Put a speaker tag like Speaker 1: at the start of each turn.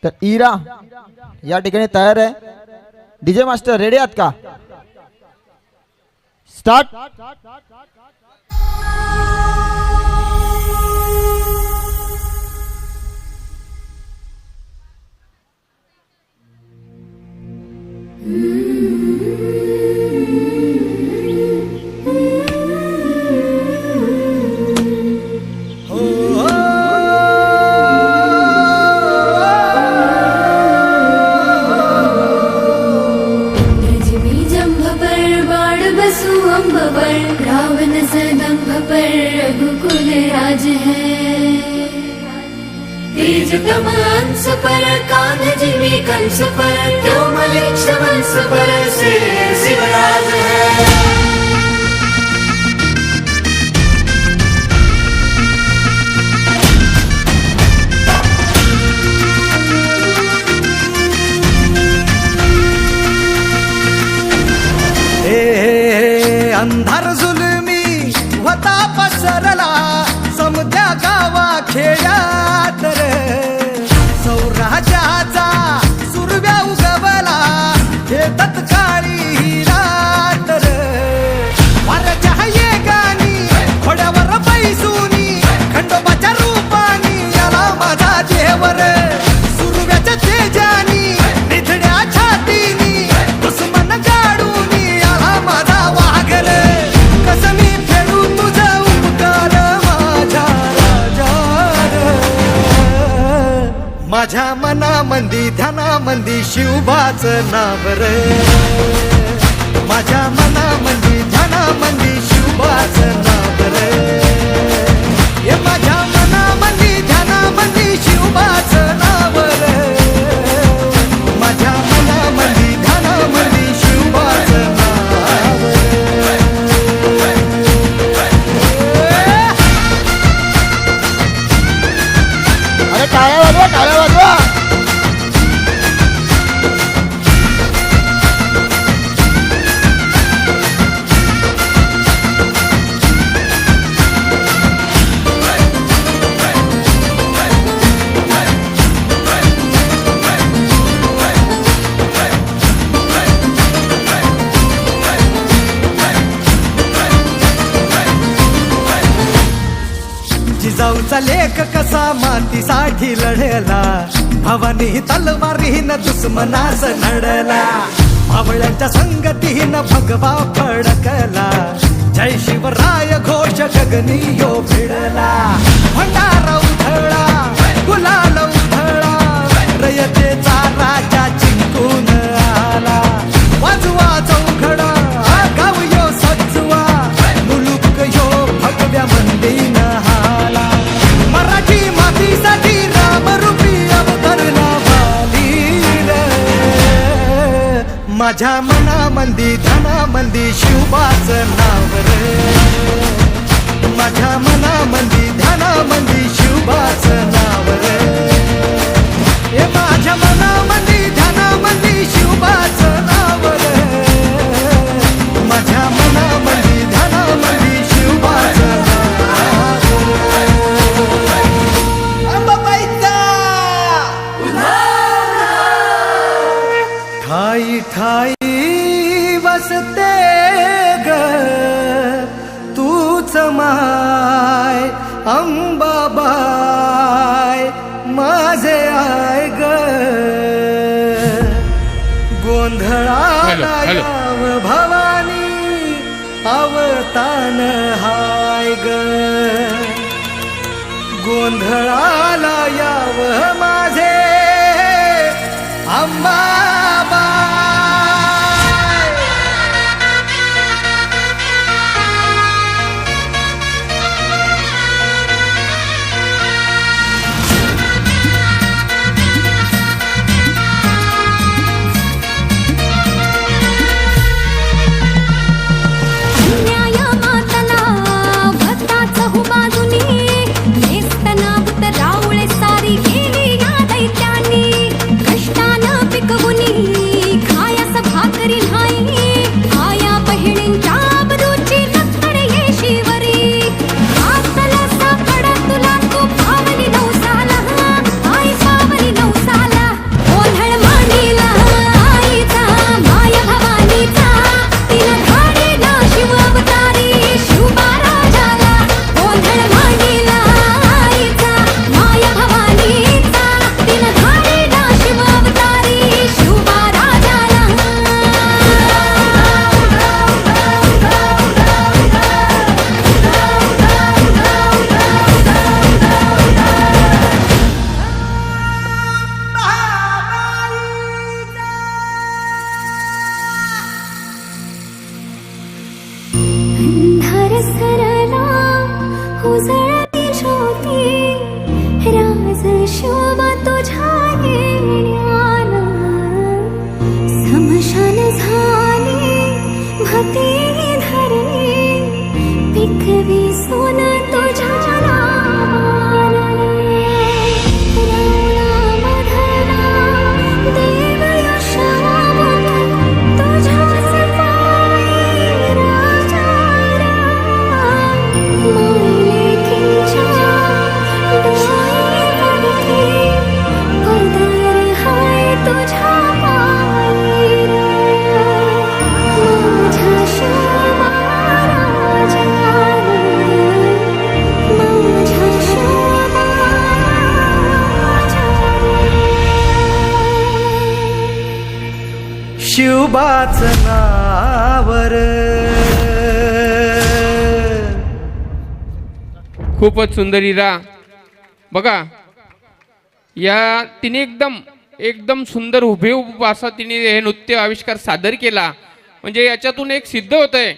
Speaker 1: तर इरा या ठिकाणी तयार आहे. डीजे मास्टर रेडी आहात का? स्टार्ट.
Speaker 2: रावण सदंभ पर रघुकुल राज है. तेज तमांस पर कान जिमी कंस पर क्यों मलिक्ष वंश पर से शिवराज है.
Speaker 3: अंधार जुलमी होता पसरला समद्या गावा खेळात रे. सौराज्याचा सुरव्या उगवला हे तत्काळी रात रे. वारच्या येगानी घोड्यावर बैसूनी खंडोबाच्या रूपानी याला माझा देवर. सुरव्याच्या तेजानी निधड्या छातीनी दुश्मन गाडूनी याला माझा माझ्या मनामंदी ध्यानामंदी शिवबाचं नाव रे. माझ्या मनामंदी ध्यानामंदी शिवबाचं नाव रे. हे माझ्या मनामंदी ध्यानामंदी शिवबाचं नाव रे. माझ्या मनामंदी ध्यानामंदी शिवबाचं नाव रे.
Speaker 1: अरे टाळ्या वाजवा, टाळ्या वाजवा.
Speaker 3: जिजाऊचा लेख कसा मातीसाठी लढला. भवानी तलवारीन दुश्मनास नडला. भावळ्यांच्या संगतीन भगवा फडकला. जय शिवराय घोष गगनी यो भिडला. भंडारा उधळा गुलाल उधळा रयतेचा राजा जिंकून आला. वाजवा चौघडा गाव यो सजवा मुलुक यो भगव्या मंदीन हाला. मराठी मातीसाठी रामरूपी अवतरला बालीर. माझ्या मनामंदी ध्यानामंदी शिवबाचं नाव रे. माझ्या मनामंदी ध्यानामंदी शिवबाचं नाव रे. हे माझ्या मनामंदी ध्यानामंदी शिवबाचं नाव रे. माझ्या मनामंदी ध्यानामंदी शिवबाचं नाव रे. अंबाबाईचा ठाई ठाई बसते ग तूच माय अंबाबाई माझे आय ग. गोंधळाला याव भवानी अवतान हाय ग. गोंधळाला याव माझे अंबाबाई.
Speaker 2: न्याय मातला भक्ताच हो बाजूनी नेस्तनाभूत रावळे सारी गेली या
Speaker 3: विठुबाच नावर.
Speaker 4: खूपच सुंदर इरा. बघा या तिने एकदम सुंदर हुबेहूब असा तिने हे नृत्य आविष्कार सादर केला. म्हणजे याच्यातून एक सिद्ध होत आहे